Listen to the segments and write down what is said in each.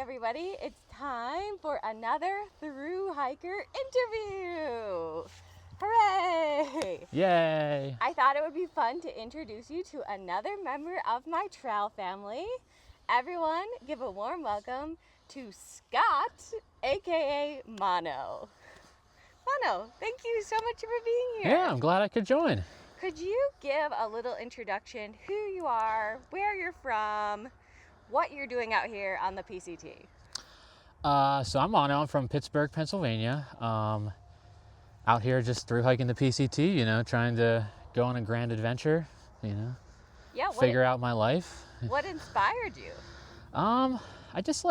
everybody. It's time for another Thru-Hiker interview. Hooray! Yay! I thought it would be fun to introduce you to another member of my trail family. Everyone, give a warm welcome to Scott, aka Mono. Mono, thank you so much for being here. Yeah, I'm glad I could join. Could you give a little introduction, who you are, where you're from, what you're doing out here on the PCT? So I'm Mono. I'm from Pittsburgh, Pennsylvania. Out here just through hiking the PCT, trying to go on a grand adventure, figure out my life. What inspired you? I just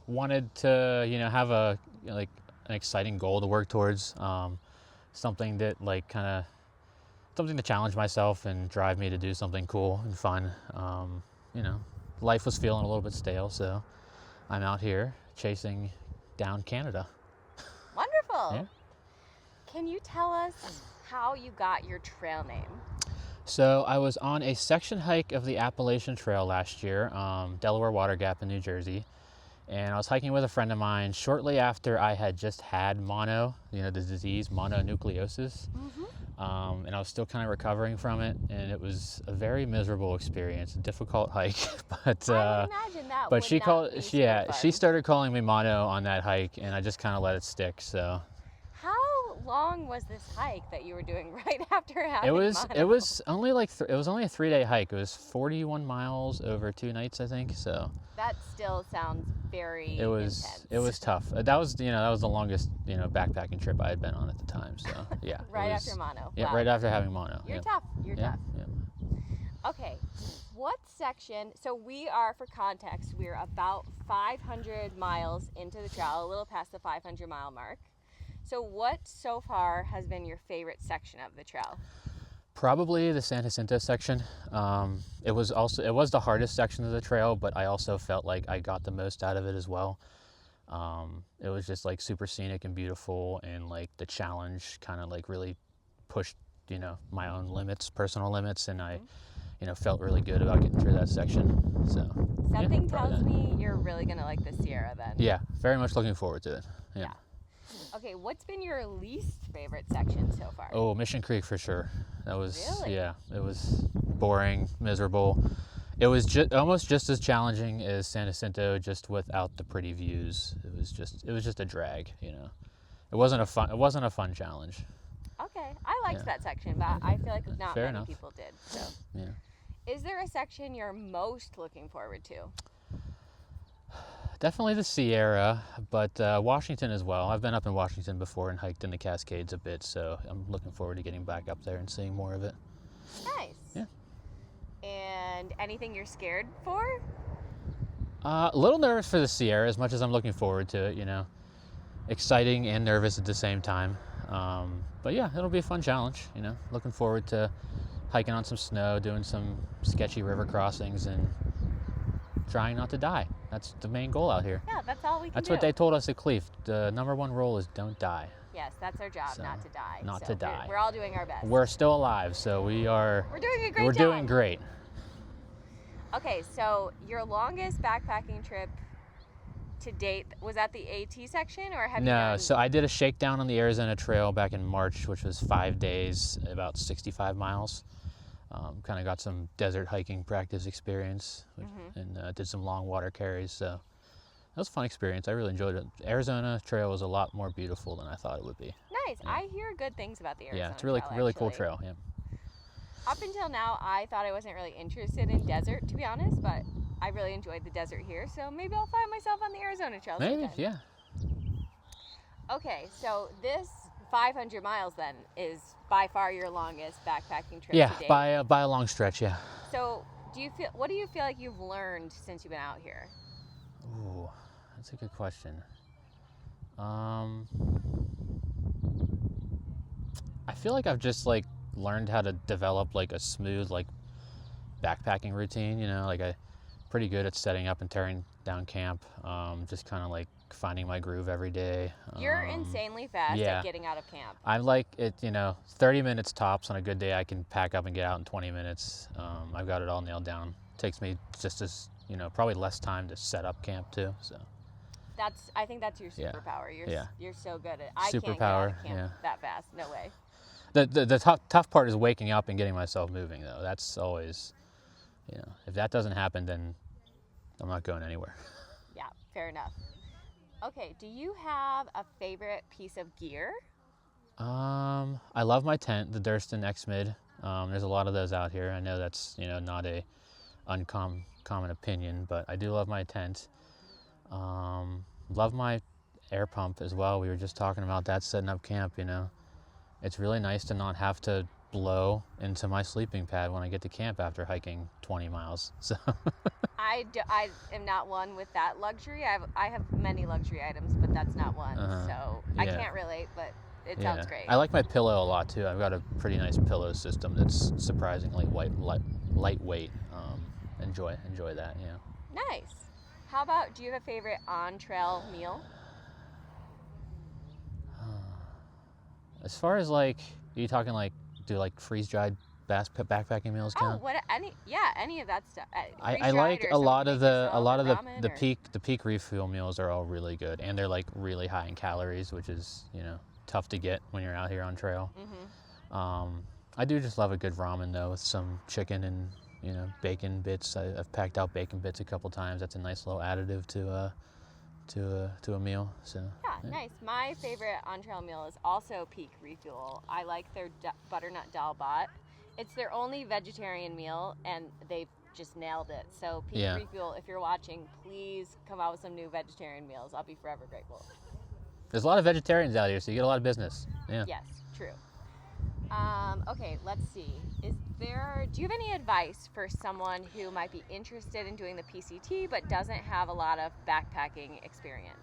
wanted to, have an exciting goal to work towards. Something that something to challenge myself and drive me to do something cool and fun. Life was feeling a little bit stale, so I'm out here chasing down Canada. Wonderful. Yeah. Can you tell us how you got your trail name? So I was on a section hike of the Appalachian Trail last year, Delaware Water Gap in New Jersey. And I was hiking with a friend of mine shortly after I had just had mono, the disease, mononucleosis. And I was still kind of recovering from it, and it was a very miserable experience, a difficult hike. But I would imagine that. But she started calling me Mono on that hike, and I just kind of let it stick. So. How long was this hike that you were doing right after having mono? It was only it was only a 3-day hike. It was 41 miles over 2 nights, I think. So. That still sounds very intense. It was tough. That was the longest backpacking trip I had been on at the time. So yeah. Right after mono. Yeah, wow. Right after having mono. You're tough. You're tough. Yeah. Okay, what section? So we are, for context, we're about 500 miles into the trail, a little past the 500-mile mark. So what so far has been your favorite section of the trail? Probably the San Jacinto section. It was the hardest section of the trail, but I also felt like I got the most out of it as well. It was just super scenic and beautiful, and the challenge kind of really pushed my own limits, personal limits, and I felt really good about getting through that section. So something tells me you're really gonna like the Sierra then. Yeah, very much looking forward to it. Yeah. Okay, what's been your least favorite section so far? Oh, Mission Creek for sure. That was really? Yeah, it was boring, miserable. It was almost just as challenging as San Jacinto, just without the pretty views. It was just a drag, It wasn't a fun challenge. Okay, I liked that section, but I feel like not Fair many enough. people did. So. Yeah. Is there a section you're most looking forward to? Definitely the Sierra, but Washington as well. I've been up in Washington before and hiked in the Cascades a bit, so I'm looking forward to getting back up there and seeing more of it. Nice. Yeah. And anything you're scared for? A little nervous for the Sierra, as much as I'm looking forward to it, Exciting and nervous at the same time. But yeah, it'll be a fun challenge, Looking forward to hiking on some snow, doing some sketchy river crossings, and trying not to die. That's the main goal out here. Yeah, that's all we can That's do. what they told us at Cleef. The #1 rule is don't die. Yes, that's our job, So, not to die. not to die. We're all doing our best. We're still alive, so we're doing a great job. We're doing great. Okay, so your longest backpacking trip to date, was that the AT section, or have you done... No, so I did a shakedown on the Arizona Trail back in March, which was 5 days, about 65 miles. Kind of got some desert hiking practice experience, and did some long water carries. So that was a fun experience. I really enjoyed it. Arizona Trail was a lot more beautiful than I thought it would be. Nice. Yeah. I hear good things about the Arizona Trail. Yeah, it's trail, really cool trail. Yeah. Up until now, I thought I wasn't really interested in desert, to be honest, but I really enjoyed the desert here. So maybe I'll find myself on the Arizona Trail. Maybe, sometime. yeah. Okay, so this 500 miles then is by far your longest backpacking trip Yeah, to date. by a long stretch, yeah. So what do you feel like you've learned since you've been out here? Ooh, that's a good question. I feel like I've just learned how to develop a smooth backpacking routine, I'm pretty good at setting up and tearing down camp, just kind of finding my groove every day. You're insanely fast at getting out of camp. I like it, 30 minutes tops. On a good day I can pack up and get out in 20 minutes. I've got it all nailed down. It takes me just as probably less time to set up camp too. So I think that's your Yeah. superpower. Yeah. You're so good at. I can't get out Superpower, of camp yeah. that fast. No way. The tough part is waking up and getting myself moving though. That's always, if that doesn't happen, then I'm not going anywhere. Yeah, fair enough. Okay, do you have a favorite piece of gear? I love my tent, the Durston X-Mid. There's a lot of those out here. I know that's, not a common opinion, but I do love my tent. Love my air pump as well. We were just talking about that setting up camp, It's really nice to not have to blow into my sleeping pad when I get to camp after hiking 20 miles. So I am not one with that luxury. I have many luxury items, but that's not one. So I Yeah. can't relate, but it sounds great. I like my pillow a lot too. I've got a pretty nice pillow system that's surprisingly lightweight. Enjoy that, Nice. How about, do you have a favorite on-trail meal? As far as are you talking do freeze-dried backpacking meals count? Any of that stuff. I like a lot of the peak refuel meals are all really good, and they're really high in calories, which is tough to get when you're out here on trail. I do just love a good ramen though, with some chicken and bacon bits. I've packed out bacon bits a couple times. That's a nice little additive to a meal. So yeah, nice. My favorite on-trail meal is also Peak Refuel. I like their butternut dal bhat. It's their only vegetarian meal, and they've just nailed it. So Peak Refuel, if you're watching, please come out with some new vegetarian meals. I'll be forever grateful. There's a lot of vegetarians out here, so you get a lot of business. Yeah. Yes, true. Okay, let's see. Do you have any advice for someone who might be interested in doing the PCT but doesn't have a lot of backpacking experience?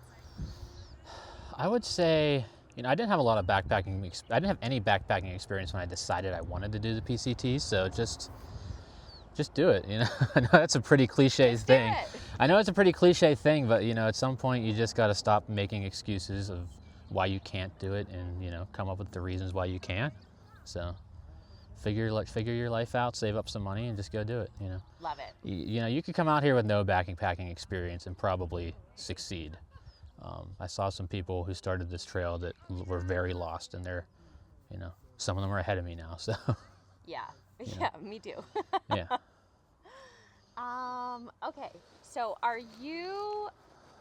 I would say, I didn't have a lot of backpacking. I didn't have any backpacking experience when I decided I wanted to do the PCT. So just do it. I know that's a pretty cliche thing. I know it's a pretty cliche thing, but at some point you just got to stop making excuses of why you can't do it, and come up with the reasons why you can't. So figure your life out, save up some money, and just go do it. Love it. You could come out here with no backpacking experience and probably succeed. I saw some people who started this trail that were very lost, and they're, some of them are ahead of me now. So yeah, me too. Yeah. Okay, so are you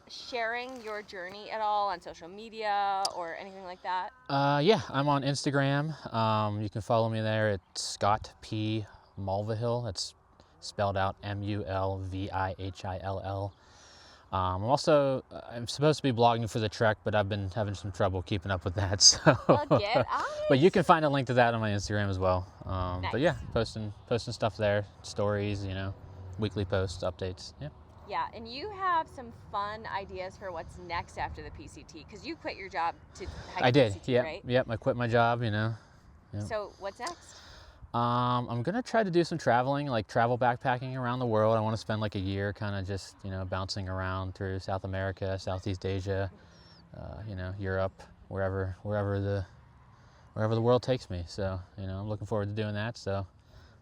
sharing your journey at all on social media or anything like that? Yeah, I'm on Instagram. You can follow me there at Scott P. Mulvihill. That's spelled out Mulvihill. I'm supposed to be blogging for the Trek, but I've been having some trouble keeping up with that. So, well, get on it. But you can find a link to that on my Instagram as well. Nice. But yeah, posting stuff there, stories, weekly posts, updates. Yeah. Yeah, and you have some fun ideas for what's next after the PCT, because you quit your job to hike I did. PCT, Yeah. right? Yep. I quit my job. Yep. So what's next? I'm gonna try to do some traveling, travel backpacking around the world. I want to spend a year kind of just bouncing around through South America, Southeast Asia, Europe, wherever the world takes me. So I'm looking forward to doing that. So I'll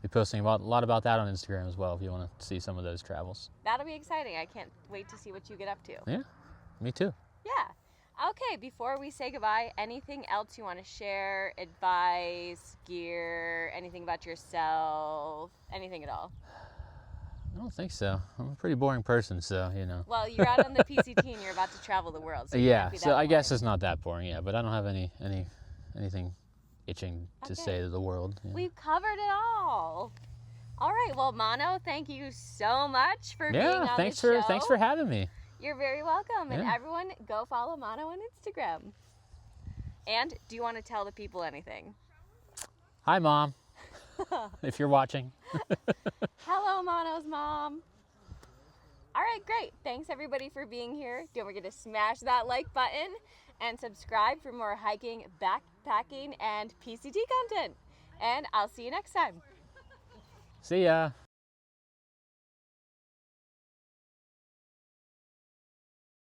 be posting a lot about that on Instagram as well if you want to see some of those travels. That'll be exciting. I can't wait to see what you get up to. Yeah, me too. Yeah. Okay, before we say goodbye, anything else you want to share? Advice, gear, anything about yourself, anything at all? I don't think so. I'm a pretty boring person, so Well, you're out on the PCT and you're about to travel the world. So yeah, so I guess it's not that boring, yeah. But I don't have anything itching to say to the world. Yeah. We've covered it all. All right, well, Mano, thank you so much for being on the show. Thanks for having me. You're very welcome. And everyone, go follow Mano on Instagram. And do you want to tell the people anything? Hi, Mom. If you're watching. Hello, Mano's mom. All right, great. Thanks, everybody, for being here. Don't forget to smash that like button and subscribe for more hiking, backpacking, and PCT content. And I'll see you next time. See ya.